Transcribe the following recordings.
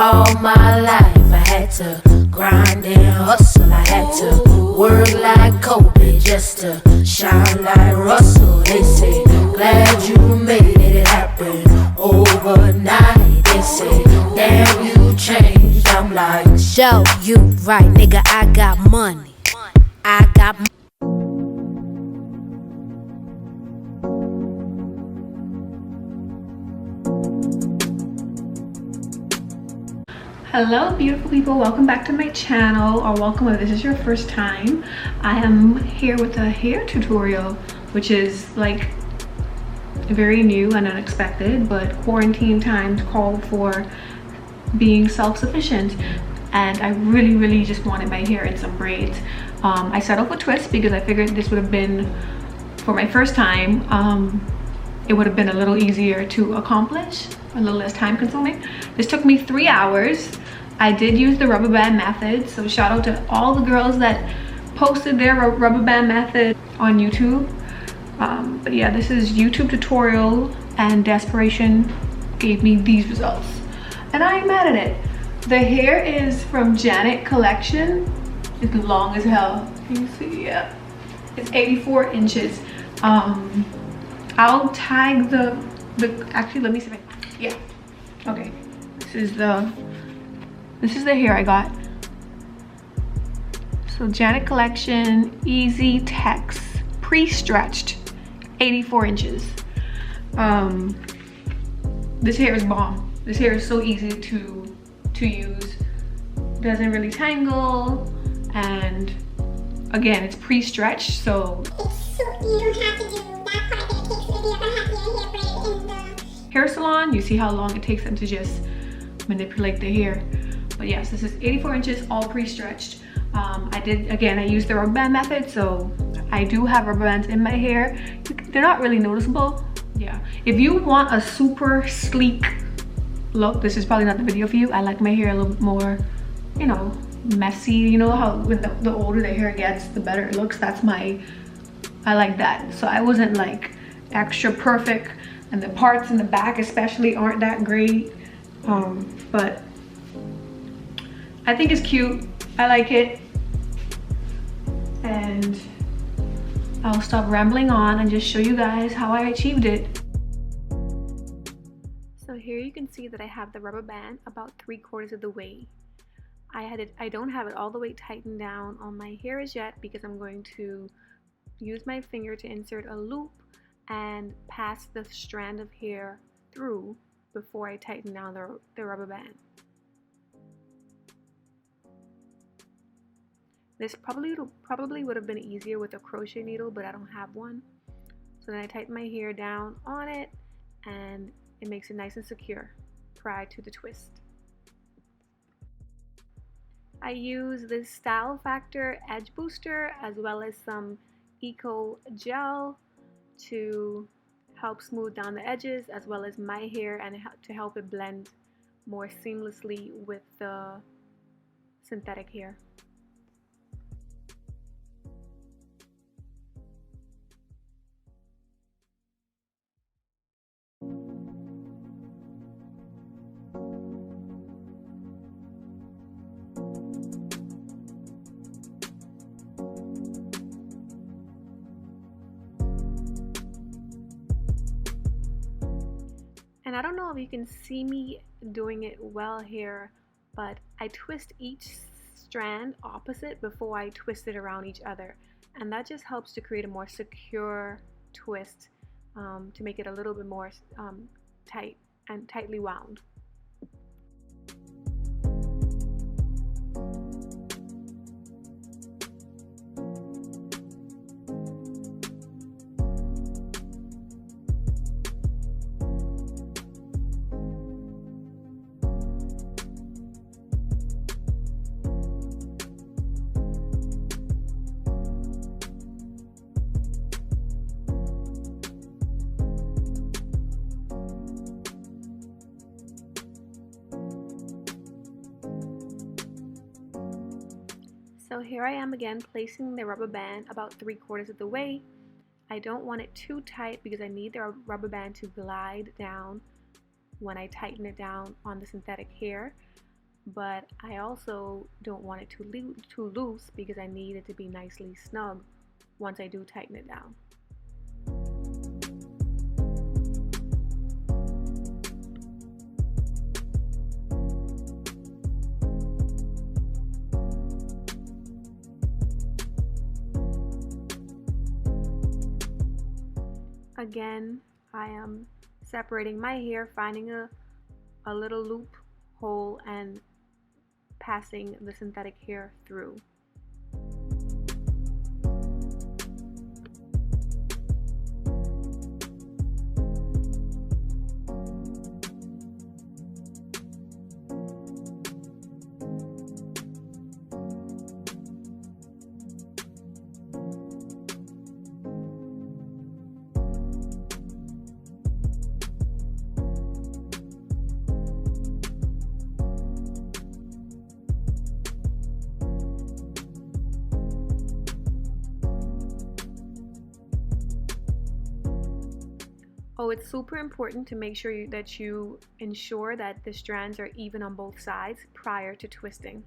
All my life I had to grind and hustle. I had to work like Kobe just to shine like Russell. They say, glad you made it happen overnight. They say, damn, you changed. I'm like, show you right, nigga, I got money. I got money. Hello beautiful people, welcome back to my channel, or welcome if this is your first time. I am here with a hair tutorial, which is like very new and unexpected, but quarantine times call for being self-sufficient, and I really just wanted my hair in some braids. I set off with twists because I figured this would have been, for my first time, it would have been a little easier to accomplish, a little less time consuming. This took me 3 hours. I did use the rubber band method, so shout out to all the girls that posted their rubber band method on YouTube. But yeah, this is YouTube tutorial, and desperation gave me these results, and I ain't mad at it. The hair is from Janet Collection. It's long as hell. Can you see? Yeah, it's 84 inches. I'll tag the actually, let me see if I, yeah, okay, this is the hair I got. So Janet Collection Easy Tex pre-stretched, 84 inches. This hair is bomb. This hair is so easy to use, doesn't really tangle, and again, it's pre-stretched, so you don't have to do that part that it takes if you're gonna have your hair braided in the hair salon. You see how long it takes them to just manipulate the hair. But yes, this is 84 inches, all pre-stretched. I used the rubber band method, so I do have rubber bands in my hair. They're not really noticeable. Yeah, if you want a super sleek look, this is probably not the video for you. I like my hair a little bit more, you know, messy. You know how when the older the hair gets, the better it looks. I like that. So I wasn't like extra perfect, and the parts in the back especially aren't that great, but I think it's cute. I like it, and I'll stop rambling on and just show you guys how I achieved it. So here you can see that I have the rubber band about 3/4 of the way. I don't have it all the way tightened down on my hair as yet, because I'm going to use my finger to insert a loop and pass the strand of hair through before I tighten down the rubber band. This probably would have been easier with a crochet needle, but I don't have one. So then I tighten my hair down on it, and it makes it nice and secure prior to the twist. I use this Style Factor Edge Booster as well as some Eco Gel to help smooth down the edges as well as my hair, and to help it blend more seamlessly with the synthetic hair. And I don't know if you can see me doing it well here, but I twist each strand opposite before I twist it around each other. And that just helps to create a more secure twist, to make it a little bit more tight and tightly wound. So here I am again, placing the rubber band about 3/4 of the way. I don't want it too tight because I need the rubber band to glide down when I tighten it down on the synthetic hair. but I also don't want it too loose because I need it to be nicely snug once I do tighten it down. Again, I am separating my hair, finding a little loop hole and passing the synthetic hair through. Oh, it's super important to make sure that you ensure that the strands are even on both sides prior to twisting.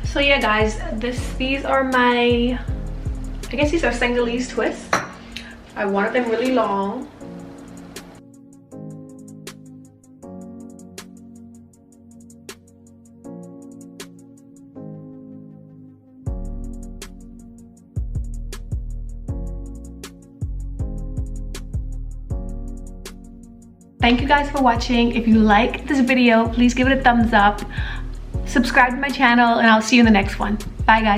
So yeah guys, these are my, I guess these are Senegalese twists. I wanted them really long. Thank you guys for watching. If you like this video, please give it a thumbs up. Subscribe to my channel and I'll see you in the next one. Bye guys.